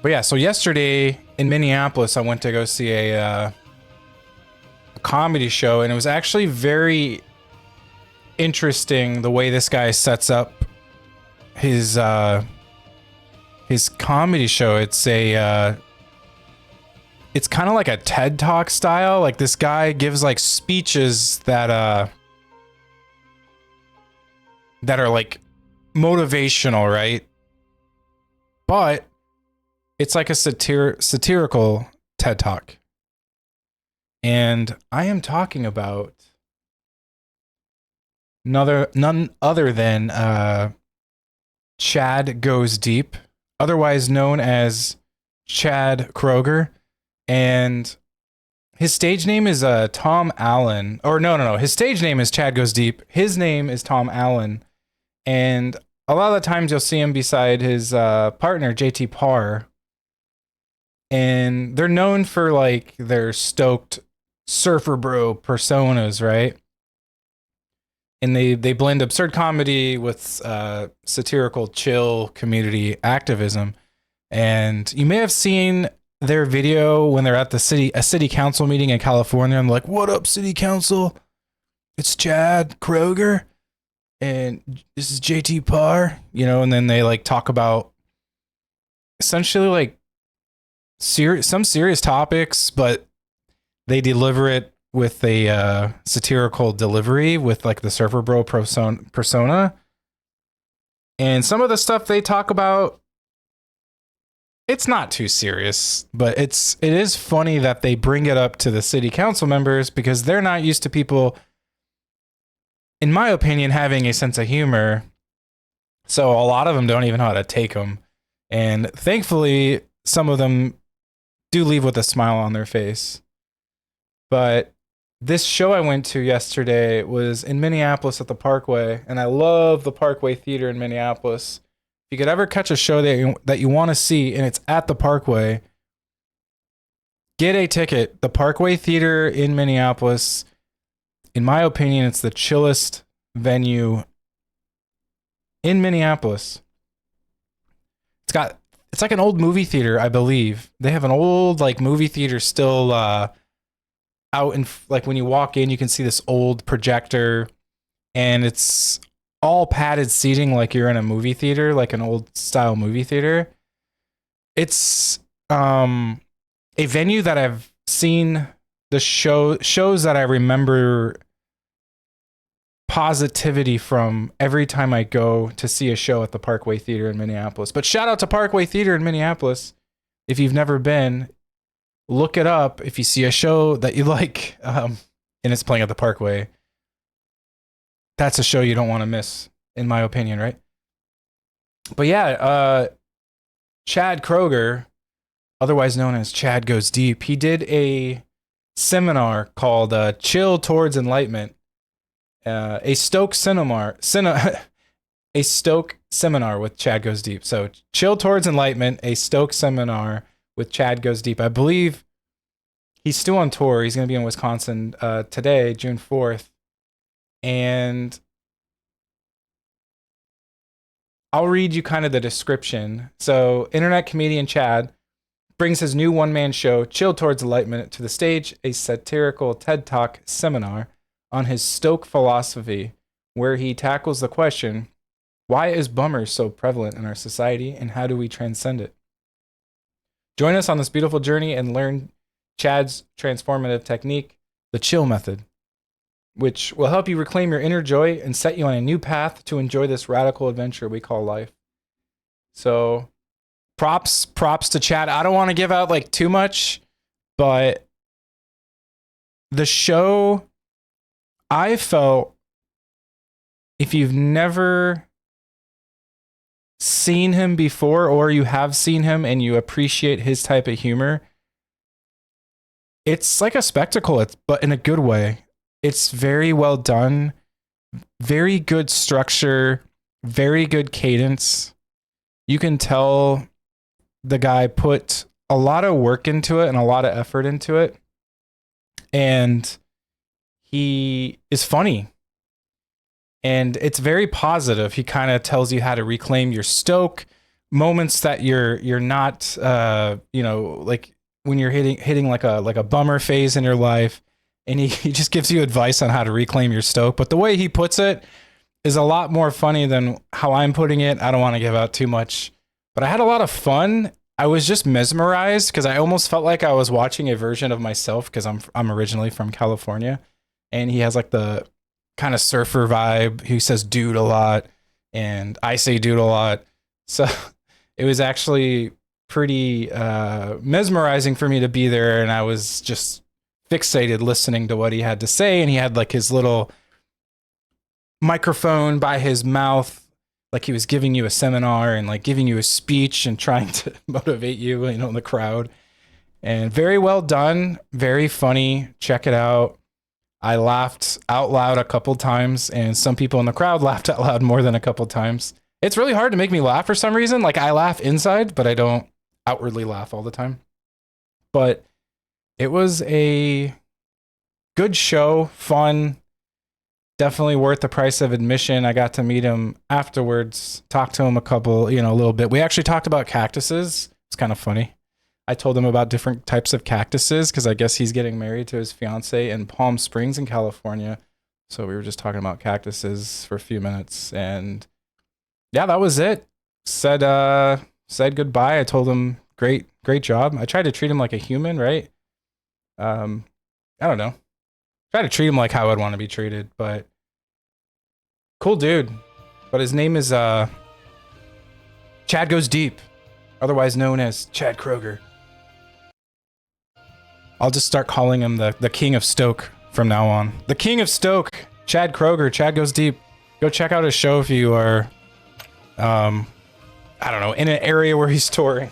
But yeah, so yesterday in Minneapolis, I went to go see a comedy show, and it was actually very interesting the way this guy sets up his comedy show. It's kind of like a TED Talk style. Like, this guy gives like speeches that are like motivational, right? But it's like a satirical TED Talk. And I am talking about none other than Chad Goes Deep, otherwise known as Chad Kroeger. And his stage name is Tom Allen. Or no. His stage name is Chad Goes Deep. His name is Tom Allen. And a lot of the times you'll see him beside his partner, JT Parr. And they're known for like their stoked surfer bro personas, right? And they blend absurd comedy with satirical chill community activism. And you may have seen their video when they're at a city council meeting in California, and they're like, "What up, city council? It's Chad Kroeger, and this is JT Parr," and then they like talk about essentially like some serious topics, but they deliver it with a satirical delivery with like the surfer bro persona. And some of the stuff they talk about, it's not too serious, but it is funny that they bring it up to the city council members because they're not used to people, in my opinion, having a sense of humor. So a lot of them don't even know how to take them. And thankfully, some of them do leave with a smile on their face. But this show I went to yesterday was in Minneapolis at the Parkway, and I love the Parkway Theater in Minneapolis. If you could ever catch a show that you want to see and it's at the Parkway, get a ticket. The Parkway Theater in Minneapolis, in my opinion, it's the chillest venue in Minneapolis. It's like an old movie theater, I believe. They have an old like movie theater still out in, like, when you walk in, you can see this old projector, and it's all padded seating like you're in a movie theater, like an old style movie theater. It's a venue that I've seen the shows that I remember positivity from every time I go to see a show at the Parkway Theater in Minneapolis. But shout out to Parkway Theater in Minneapolis. If you've never been, look it up. If you see a show that you like, and it's playing at the Parkway, that's a show you don't want to miss, in my opinion, right? But yeah, Chad Kroeger, otherwise known as Chad Goes Deep, he did a seminar called Chill Towards Enlightenment, a Stoke seminar with Chad Goes Deep. So Chill Towards Enlightenment, a Stoke seminar with Chad Goes Deep. I believe he's still on tour. He's going to be in Wisconsin today, June 4th. And I'll read you kind of the description. So, internet comedian Chad brings his new one-man show, Chill Towards Enlightenment, to the stage, a satirical TED Talk seminar on his Stoke philosophy, where he tackles the question, why is bummer so prevalent in our society, and how do we transcend it? Join us on this beautiful journey and learn Chad's transformative technique, the chill method, which will help you reclaim your inner joy and set you on a new path to enjoy this radical adventure we call life. So props to Chad. I don't want to give out like too much, but the show, I felt, if you've never seen him before, or you have seen him and you appreciate his type of humor, it's like a spectacle, but in a good way. It's very well done, very good structure, very good cadence. You can tell the guy put a lot of work into it and a lot of effort into it. And he is funny. And it's very positive. He kind of tells you how to reclaim your stoke, moments that you're not you know, like when you're hitting like a bummer phase in your life, and he just gives you advice on how to reclaim your Stoke. But the way he puts it is a lot more funny than how I'm putting it. I don't want to give out too much, but I had a lot of fun. I was just mesmerized because I almost felt like I was watching a version of myself, because I'm originally from California, and he has like the kind of surfer vibe. He says dude a lot, and I say dude a lot. So it was actually pretty mesmerizing for me to be there, and I was just fixated listening to what he had to say. And he had like his little microphone by his mouth, like he was giving you a seminar and like giving you a speech and trying to motivate you, you know, in the crowd. And very well done, very funny. Check it out. I laughed out loud a couple times, and some people in the crowd laughed out loud more than a couple times. It's really hard to make me laugh for some reason. Like, I laugh inside, but I don't outwardly laugh all the time. But it was a good show, fun, definitely worth the price of admission. I got to meet him afterwards, talk to him a little bit. We actually talked about cactuses. It's kind of funny. I told him about different types of cactuses because I guess he's getting married to his fiance in Palm Springs in California. So we were just talking about cactuses for a few minutes, and yeah, that was it. Said goodbye. I told him great job. I tried to treat him like a human, right? I don't know. Try to treat him like how I'd want to be treated, but cool dude. But his name is Chad Goes Deep, otherwise known as Chad Kroeger. I'll just start calling him the King of Stoke from now on. The King of Stoke, Chad Kroeger. Chad Goes Deep. Go check out his show if you are, I don't know, in an area where he's touring.